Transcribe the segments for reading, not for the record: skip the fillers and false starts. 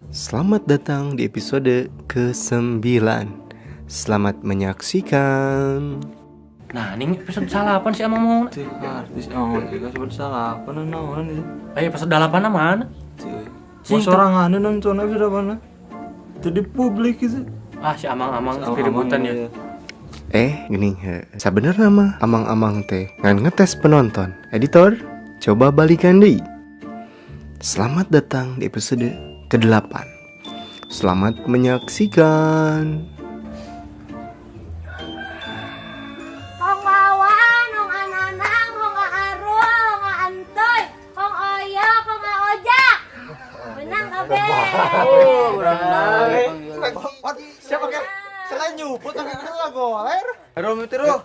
Selamat datang di episode ke-9. Selamat menyaksikan. Nah, ini episode salapan sih amang mau. Cih, artis juga coba salah apa naon itu. Ayo episode 8 mana? Mau sorangan nonton episode apa? Jadi publik itu. Ah, si amang-amang keributan ya. Gini, sebenarnya mah amang-amang teh ngan ngetes penonton. Editor, coba balikan deui. Selamat datang di episode ke-8. Selamat menyaksikan. Hong Wawan, Hong Ananang, Hong Arul, Hong Antoy, Hong Oyo, Hong Ojak. Benang kabe. Siapa kan? Selain nyuput tapi kita goler. Rom itu roh.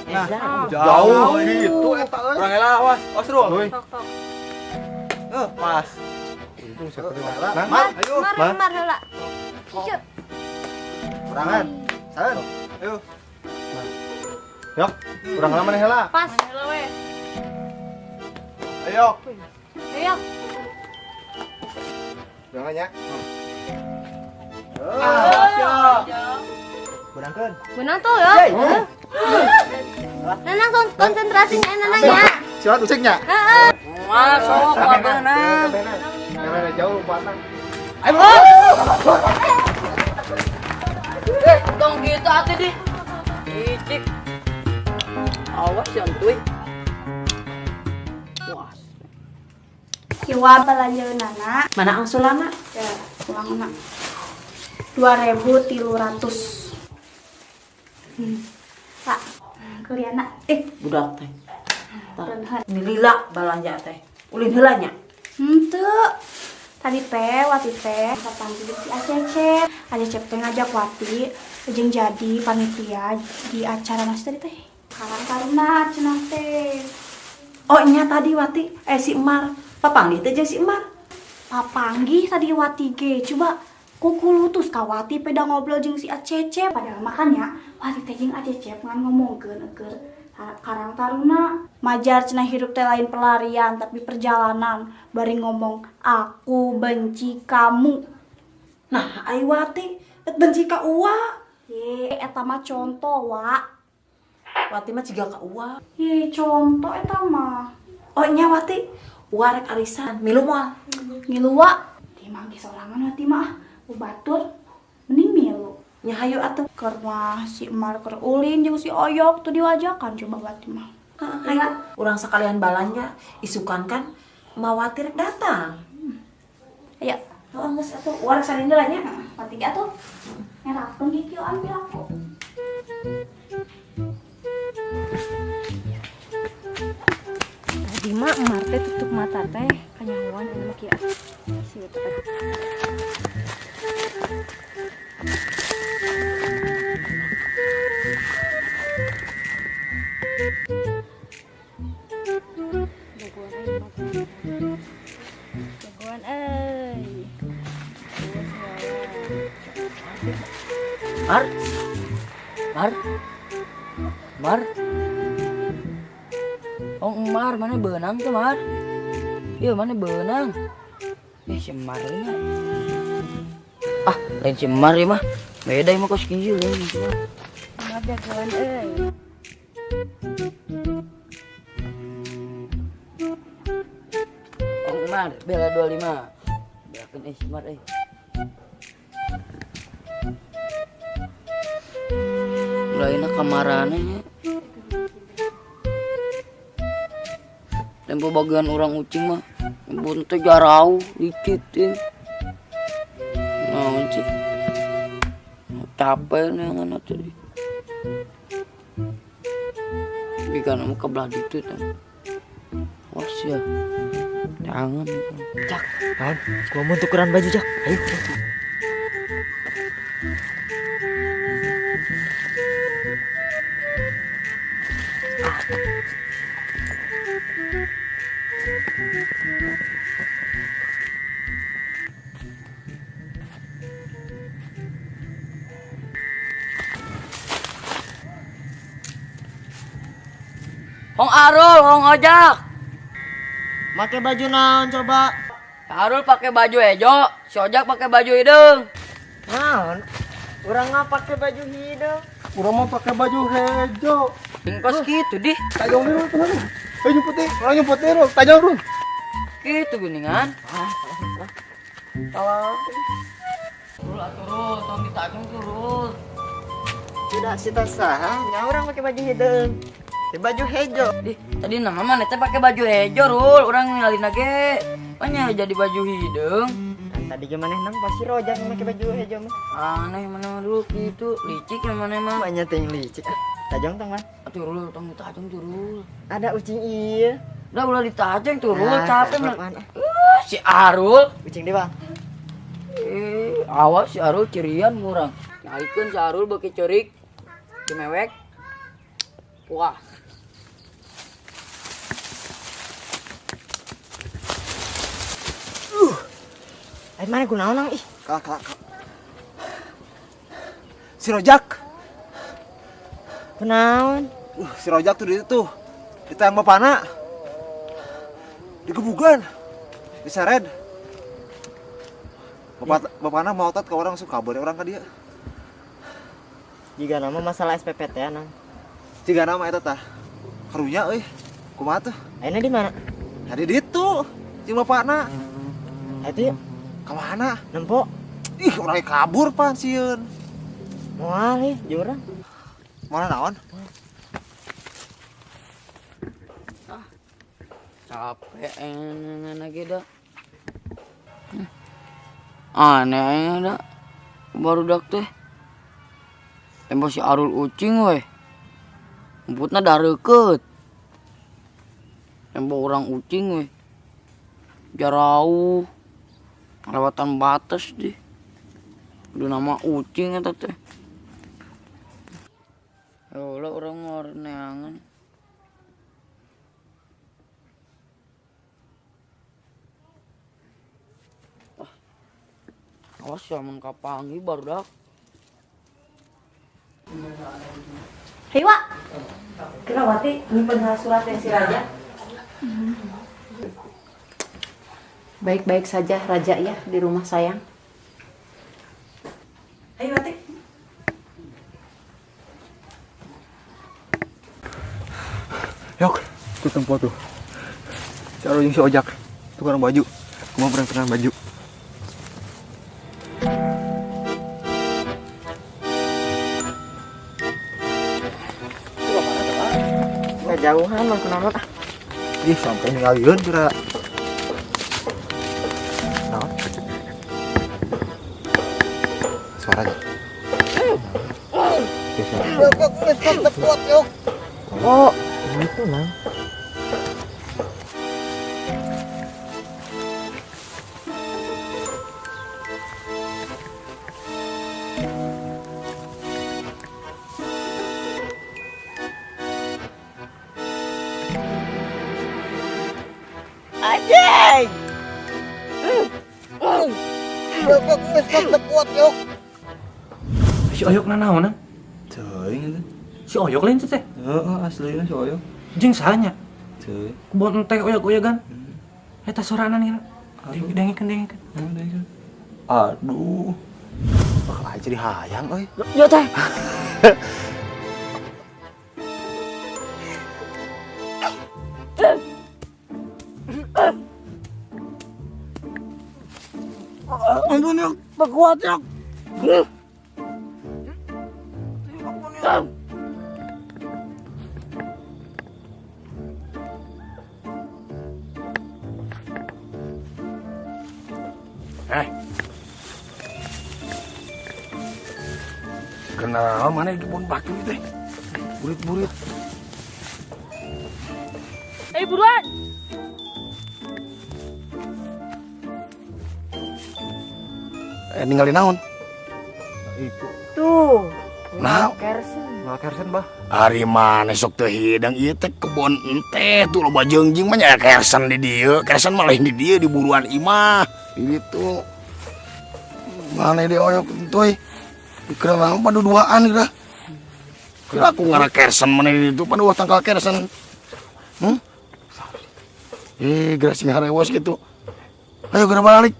Nah, jauh itu eta euy. Urang heula awas, awas roh. Pas. Ayo. Mar heula. Shoot. Urangan. Saen. Ayo. Yok, urang heula maneh heula. Pas heula we. Ayo. Ayo. Urangan ya. Siap. Urangkeun. Benang tuh ya. Nanang konsentrasinya Nanang ya. Silat useknya. Heeh. Masuk ka beunang. Karena jauh batang. Tong gitu atuh di. Icik. Awas santuy. Wah. Kiwa belanjeunana Mana angsulana? ya uangna 2.300. Pak, kuliahna Budak teh. beunheun. Milila balanja teh. Ulin heula nya. Henteu. Tadi teh Wati teh panggil si Acecep. Acecep teh ngajak Wati jeung jadi panitia di acara nasi tadi teh. Karang-karuna cenah teh. Oh nya tadi Wati si Emar. Papanggih teh jeung si Emar. Papanggih tadi Wati ge. Coba kukulutus ka Wati peda ngobrol jeung si Acecep. Padahal makannya Wati teh jeung Acecep ngan ngomongkeun keur Karang Taruna majar cenah hirup teh lain pelarian tapi perjalanan bari ngomong aku benci kamu. Nah, ai Wati benci ka Uwa. Ye eta mah contoh wa. Wati mah ciga ka Uwa. Ye contoh eta mah. Oh nya Wati, Uwa rek arisan milu moal. Ngilu wa. Di mah ge sorangan Wati mah. Batur mending milu. Nya hayu atuh. Keur mah si Emar keur ulin jeung si Oyok tuh diwajakan coba Wati mah. Hayu. Urang sekalian balanja isukan kan Mawati rek datang. Aya, Oh geus atuh, Uwa rek sarindel nya. Wati ge atuh. Ngerakeun ge kieu ambil aku. Tadi mah Emar teh tutup mata teh kanyahoan anu mah kieu si teh. Jagoan euy. Mar. Mar. Mar. Oh, Mar mana beunang tuh, Mar? Iya, mana beunang? Si Mar ya. Ah, lain si Mar ya mah. Beda mah kos kinjil lain si Mar. Emar jagoan euy. Oh, Mar, bela 25. Belakeun si Mar euy. Lainna kamarana nya. Tempo bagian orang ucing mah bunte jarau dikit ya. Naon sih? Capek nih yang anak tadi. Tapi kan mau kebelah itu kan. Wah ya. Jangan. Cak, kawan, gua mau tukeran baju, Cak. Ayo. Hong Arul, Hong Ojak. Make baju naon coba? Harul pakai baju hejo, si Ojak pakai baju hidung. Naon? Urang nggak pakai baju hidung. Urang mau pakai baju hejo. Ingkos gitu di. Tajong dulu teman. Baju putih, orang nyemput dulu. Tajong dulu. Gitu geningan. Kalau Turul, tong ditajung turul. tidak sita saha, nya orang pakai baju hidung. Di baju hejo. Di, tadi nama mana teh pakai baju hejo, Rul. Urang ninggalin ge. Makanya jadi baju hidung. Tadi gimana nang pasti rojak pakai baju hejo mah. Aneh mana dulu gitu, licik yang mana mah. Banyak yang licik. Tajong tong mah. Turul, tong ditajung turul. Ada ucing iya. Udah ditajung turul, Nah, capek cakep, mah. mana? Si Arul. Ucing di bang. Awas si Arul cirian murang. Nyalikeun si Arul beuki ceurik. Dimewek. Wah. Ayo mana kunaon nang ih. Kak. Si Rojak. Kunaon? Si Rojak tuh di itu. Di tayang bapana. Digebugan. Diseret. Bapana mau ke orang suka boleh orang ke dia. Jika nama masalah SPPT ya nang. Jika nama itu tah. Karunya euy. Kumaha tuh? Ayeuna di mana? Tadi di itu. Jeung bapana. Itu kemana? Nempok? Ih, orang kabur pan sieun. Moal nih, jeung mana naon? Capek lagi dah. Aneh dah. Baru dak teh. Tembok si Arul ucing weh. Emputna dareukeut. Tembok orang ucing weh. Jarauh. Lewatan batas deh. Udah nama ucing eta teh. Ya Allah orang ngorneangan. Awas ya mun kapangi barudak. Hei Wak, kira Wati nyimpen surat yang si Raja. Baik-baik saja Raja ya di rumah sayang. Hei Wati. Yok, itu tempat tuh. Si Arul jeung si Ojak, tukang baju. Kumaha pernah baju. Nggak jauhan mah kenapa ah. Ih, sampai ninggalieun kira. Naon? Suaranya. Oh, gitu nang. Anjing. Si Oyok nanaon? Teuing. Si Oyok lain teh. Heeh, aslinya si Oyok. Jeung sahanya. Teuing. Kebon teh oyok-oyogan. Eta soranan ieu. Dengikeun. Aduh. Bakal aja jadi hayang euy. Yo teh. Ampun yok, kuat yok. Kenal mana di kebun batu teh? Burit-burit. Buruan. Ninggalin naon? Itu. Tuh. Nah, Nah, kersen bah. hari mana sok teu hidang ieu teh kebon teh tuh loba jeungjing mah nya kersen di dieu, kersen malah di dieu di buruan imah. Gitu. Mana dia oyok tuh? Kira naon padu duaan kira. Kira aku ngara kersen mana di ditu padu tangkal kersen. Gerak sing harewas gitu. Ayo gerak balik.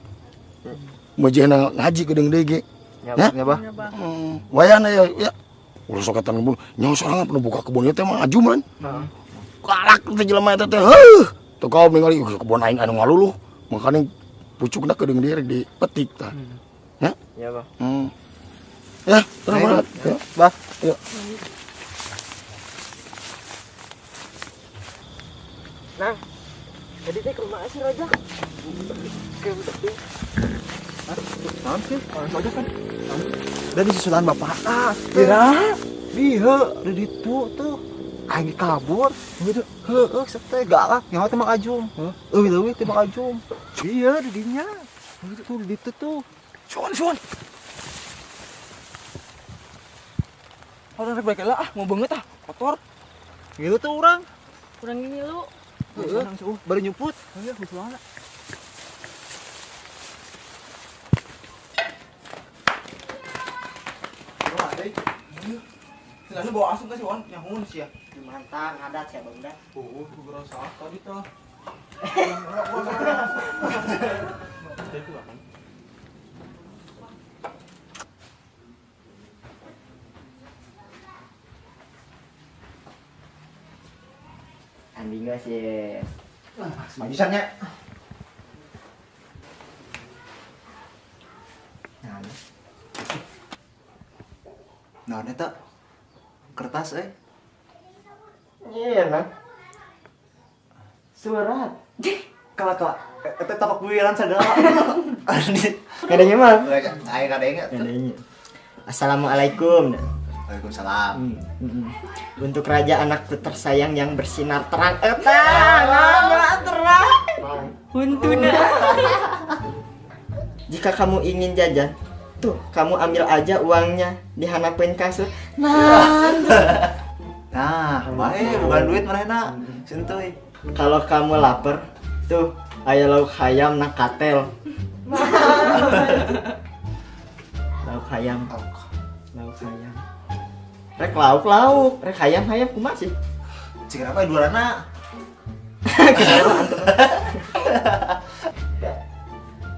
Mejena ngaji gedeng dege. Ya, Bah. Wayana ya. Ulah sok katan bulu. Nyawa sorangan pernah buka kebun teh mah aju man. Kalak teh jelema eta teh. Tuh kau ningali kebun aing anu ngaluluh. Makanya pucukna gedeng dia dipetik tah. Ya? Ya, Bah. Ya, terus banget. Ya. Bah. Yuk. Nah, jadi teh ke rumah si Raja. Naon sih? Orang Raja kan. Dari susulan bapak. Kira. Bihe, di ditu tuh. Aing kabur. Gitu. Heueuh, teh galak. Nyawa teh Mang Ajum. Leuwih teh Mang Ajum. Bihe di dinya. Gitu tuh di ditu tuh. Suan. Orang rek balik lah, mau banget kotor. Gitu tuh orang. Kurang ini lu. Baru nyuput. Iya, betul. Selalu bawa asam ke Wan, nyamun sih ya. Mantang, ada siapa benda? Gue berasa tadi tuh. Andi enggak sih. Majusannya. Nah, eta kertas Iya, Bang. Surat. Kalau eta tapak buiran segala. Kadanya mah. Aing kadanya. Assalamualaikum. Waalaikumsalam. Untuk raja anakku tersayang yang bersinar terang. Terang. Huntuna. Jika kamu ingin jajan, tuh kamu ambil aja uangnya di hanapeun kasur. Nah, bae bukan duit manehna. Sentuy. Kalau kamu lapar, tuh aya lauk hayam na katel. Lauk hayam. Rek lauk, rek hayam kumaha sih? Cing apa duarana?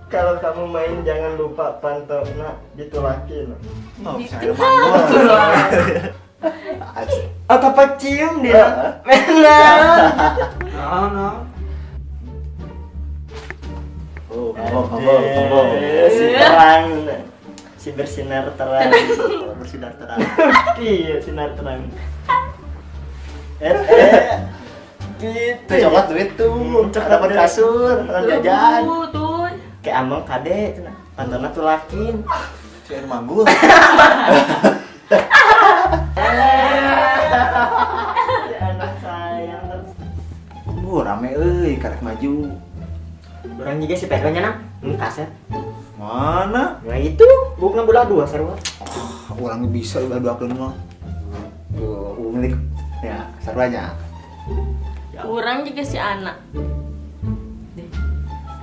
Kalau kamu main jangan lupa pantokna ditulakin. Oh, saya atau pecium dia. Nah. Oh, si terang, si bersinar terang, bersinar terang. Iya, sinar terang. Gitu. Coklat duit tuh, coklat dapat kasur, jajan. Tuh. Kayak amang kade, pantona tulakin. Si manggul. Anak sayang terus. Rame karek maju. Orang juga si Pedronya nang, kaset. Mana? Nah itu, bukan belah dua sarua. Orang bisa belah dua keun mah. Milik ya saruanya. Kurang juga si anak.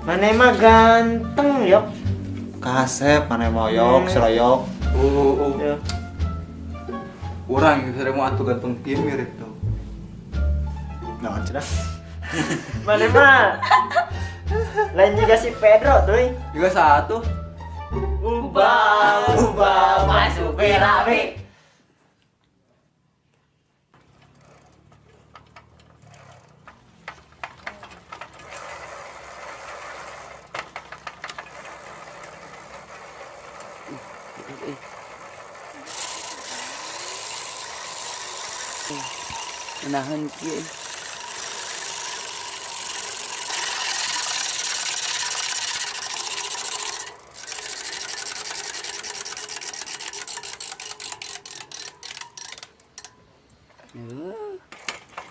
Mana mah ganteng yok. Kasep, mana mau yok, seroyok. Ya. Orang yang sering mau atuh ganteng ieu mirip tuh. Naon cenah? Mana mah? Lain juga si Pedro tuh. Juga satu. Ubah masuk rame. Menahan kieu.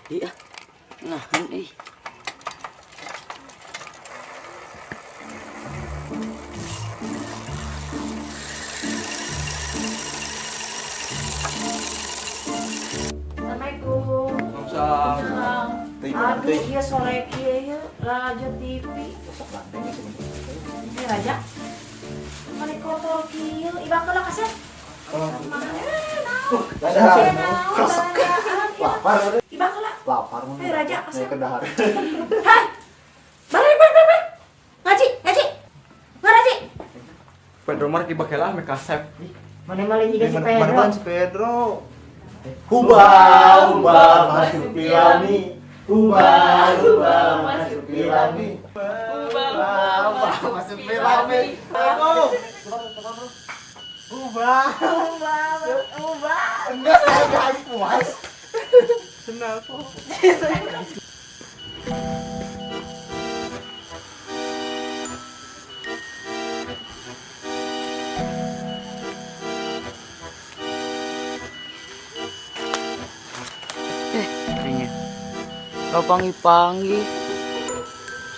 Iya. Nahan Assalamualaikum. Waalaikumsalam. Aduh, iya sore kieu Raja TV. Ini Raja. Mari kotor kieu, ibakala kasep. Lapar. Ibakala. Lapar. Raja kasep. Kedahar. Hah? Pedro mah tiba kelah make kasep. Mana malah juga si Pedro. Mana si Pedro? Huba masuk pilami. Huba masuk pilami. Huba masuk pilami. Huba. Enggak saya enggak puas. Kenapa? Kayaknya gak panggil-panggil.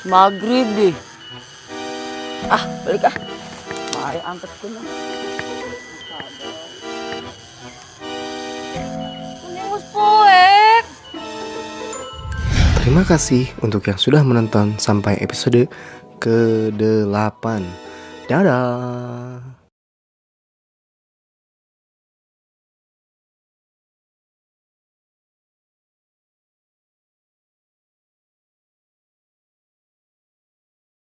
Maghrib deh. Balik ah. Baik angkat ku nah. Terima kasih untuk yang sudah menonton sampai episode ke-8. Dadah.